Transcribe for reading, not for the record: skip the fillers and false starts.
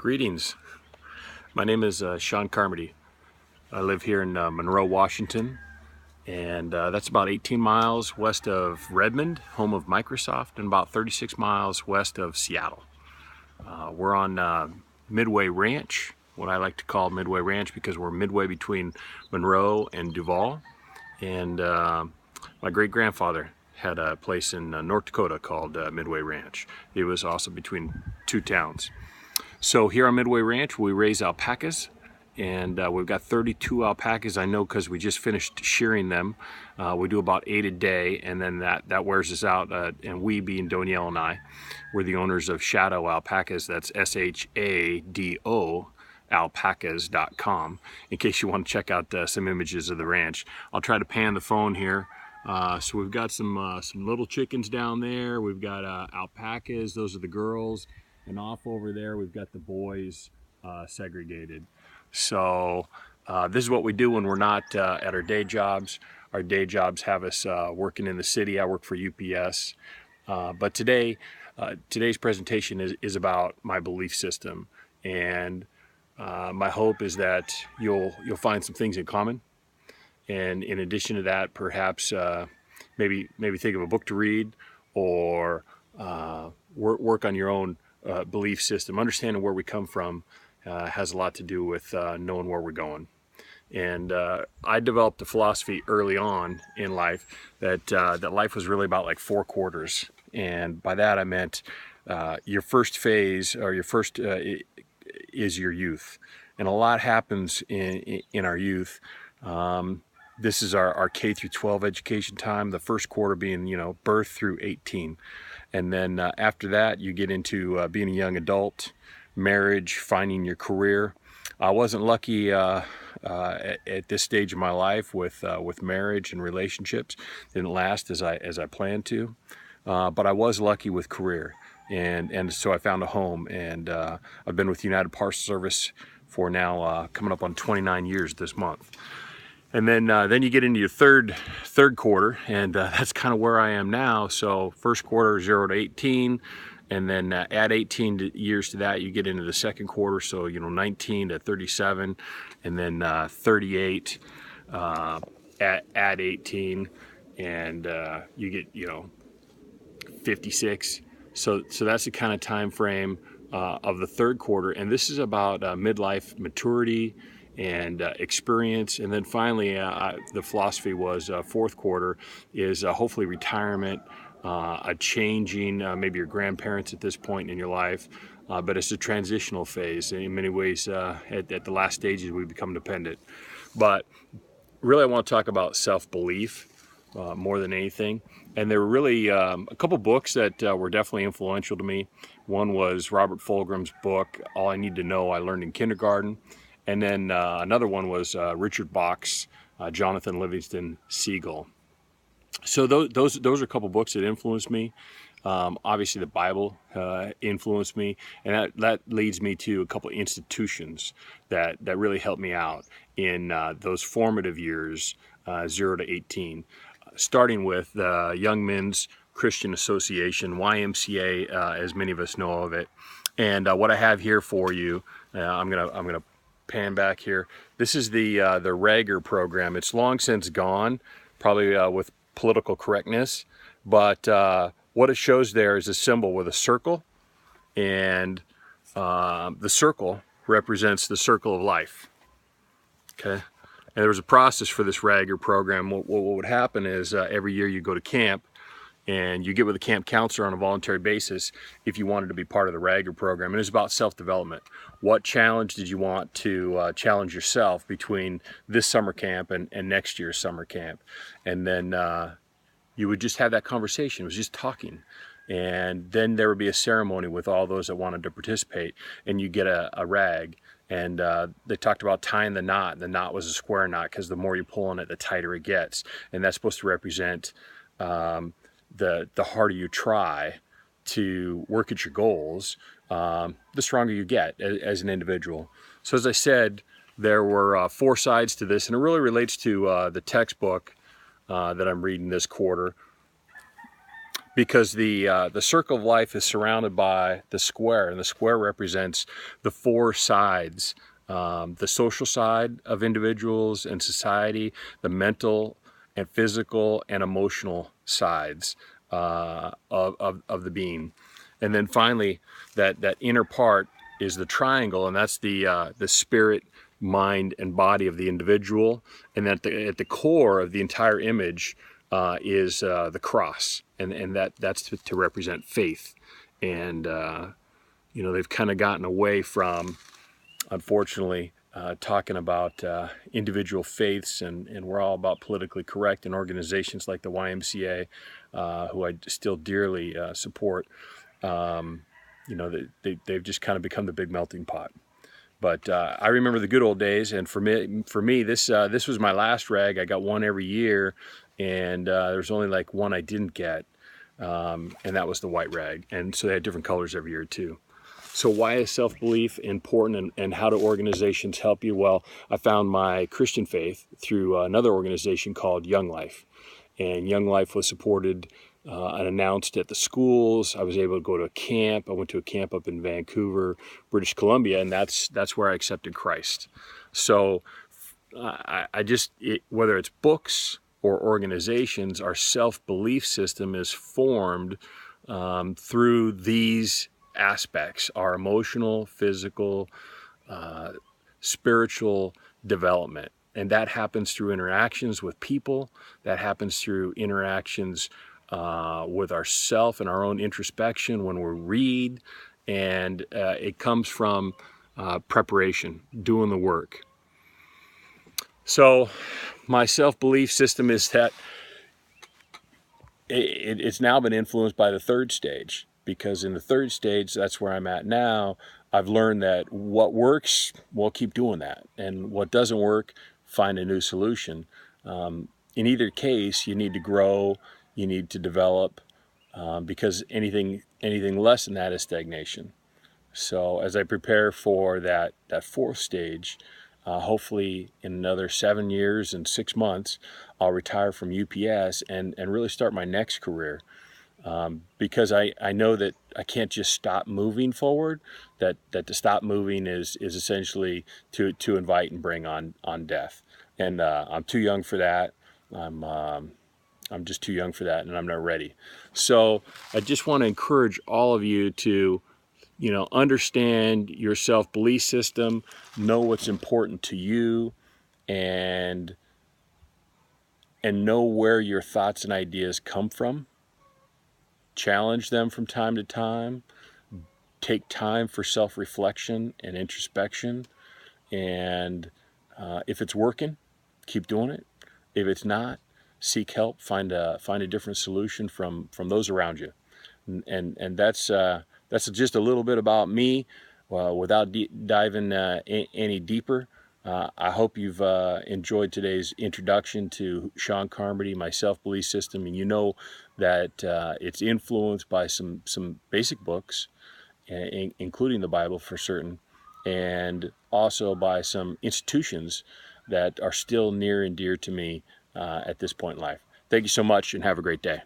Greetings. My name is Shawn Carmody. I live here in Monroe, Washington, and that's about 18 miles west of Redmond, home of Microsoft, and about 36 miles west of Seattle. We're on Midway Ranch, what I like to call Midway Ranch because we're midway between Monroe and Duval. And my great-grandfather had a place in North Dakota called Midway Ranch. It was also between two towns. So here on Midway Ranch, we raise alpacas, and we've got 32 alpacas. I know because we just finished shearing them. We do about 8 a day, and then that wears us out. And we, being Donielle and I, we're the owners of Shadow Alpacas. That's SHADO alpacas.com, in case you want to check out some images of the ranch. I'll try to pan the phone here. So we've got some little chickens down there. We've got alpacas. Those are the girls. And off over there, we've got the boys segregated. So this is what we do when we're not at our day jobs. Our day jobs have us working in the city. I work for UPS. But today's presentation is about my belief system. And my hope is that you'll find some things in common. And in addition to that, perhaps maybe think of a book to read, or work on your own belief system. Understanding where we come from has a lot to do with knowing where we're going. And I developed a philosophy early on in life that life was really about like 4 quarters. And by that I meant your first phase, or your first is your youth. And a lot happens in our youth. This is our K through 12 education time, the first quarter being, birth through 18. And then after that, you get into being a young adult, marriage, finding your career. I wasn't lucky at this stage of my life with marriage and relationships. Didn't last as I planned to, but I was lucky with career, and so I found a home. And I've been with United Parcel Service for now coming up on 29 years this month. And then you get into your third quarter, and that's kind of where I am now. So first quarter, 0 to 18, and then add 18 years to that, you get into the second quarter. So 19 to 37, and then 38 at 18, and you get 56. So that's the kind of time frame of the third quarter, and this is about midlife maturity and experience. And then finally, the philosophy was fourth quarter is hopefully retirement, a changing, maybe your grandparents at this point in your life, but it's a transitional phase. In many ways, at the last stages, we become dependent. But really, I want to talk about self-belief more than anything. And there were really a couple books that were definitely influential to me. One was Robert Fulgram's book, All I Need to Know I Learned in Kindergarten. And then another one was Richard Bach's Jonathan Livingston Seagull. So those are a couple books that influenced me. Obviously, the Bible influenced me, and that leads me to a couple institutions that really helped me out in those formative years, 0 to 18. Starting with the Young Men's Christian Association, YMCA, as many of us know of it. And what I have here for you, I'm gonna pan back here. This is the Rager program. It's long since gone, probably with political correctness, but what it shows there is a symbol with a circle, and the circle represents the circle of life. Okay, and there was a process for this Rager program. What would happen is every year you go to camp, and you get with a camp counselor on a voluntary basis if you wanted to be part of the Rager program. And it's about self-development. What challenge did you want to challenge yourself between this summer camp and next year's summer camp? And then you would just have that conversation. It was just talking. And then there would be a ceremony with all those that wanted to participate, and you get a rag. And they talked about tying the knot. The knot was a square knot because the more you pull on it, the tighter it gets. And that's supposed to represent the harder you try to work at your goals, the stronger you get as an individual. So as I said, there were 4 sides to this, and it really relates to the textbook that I'm reading this quarter. because the circle of life is surrounded by the square, and the square represents the four sides: the social side of individuals and society, the mental and physical and emotional sides of the being, and then finally that inner part is the triangle, and that's the spirit, mind, and body of the individual, and at the core of the entire image is the cross, and that's to represent faith. And you know, they've kind of gotten away from, unfortunately, talking about individual faiths, and we're all about politically correct, and organizations like the YMCA, who I still dearly support. You know, they've just kind of become the big melting pot. But I remember the good old days, and for me, this was my last rag. I got one every year, and there's only like one I didn't get, and that was the white rag. And so they had different colors every year too. So why is self-belief important, and how do organizations help you? Well, I found my Christian faith through another organization called Young Life. And Young Life was supported and announced at the schools. I was able to go to a camp. I went to a camp up in Vancouver, British Columbia, and that's where I accepted Christ. So whether it's books or organizations, our self-belief system is formed through these aspects: our emotional, physical, spiritual development. And that happens through interactions with people. That happens through interactions with ourself and our own introspection when we read. And it comes from preparation, doing the work. So my self-belief system is that it's now been influenced by the third stage, because in the third stage, that's where I'm at now. I've learned that what works, we'll keep doing that. And what doesn't work, find a new solution. In either case, you need to grow, you need to develop, because anything less than that is stagnation. So as I prepare for that fourth stage, hopefully in another 7 years and 6 months, I'll retire from UPS and really start my next career. Because I know that I can't just stop moving forward, that to stop moving is essentially to invite and bring on death. And I'm too young for that. I'm just too young for that, and I'm not ready. So I just want to encourage all of you to, you know, understand your self-belief system, know what's important to you, and know where your thoughts and ideas come from. Challenge them from time to time. Take time for self-reflection and introspection. And if it's working, keep doing it. If it's not, seek help. Find a different solution from those around you. And that's just a little bit about me, without diving any deeper. I hope you've enjoyed today's introduction to Shawn Carmody, my self-belief system, and you know that it's influenced by some basic books, including the Bible for certain, and also by some institutions that are still near and dear to me at this point in life. Thank you so much, and have a great day.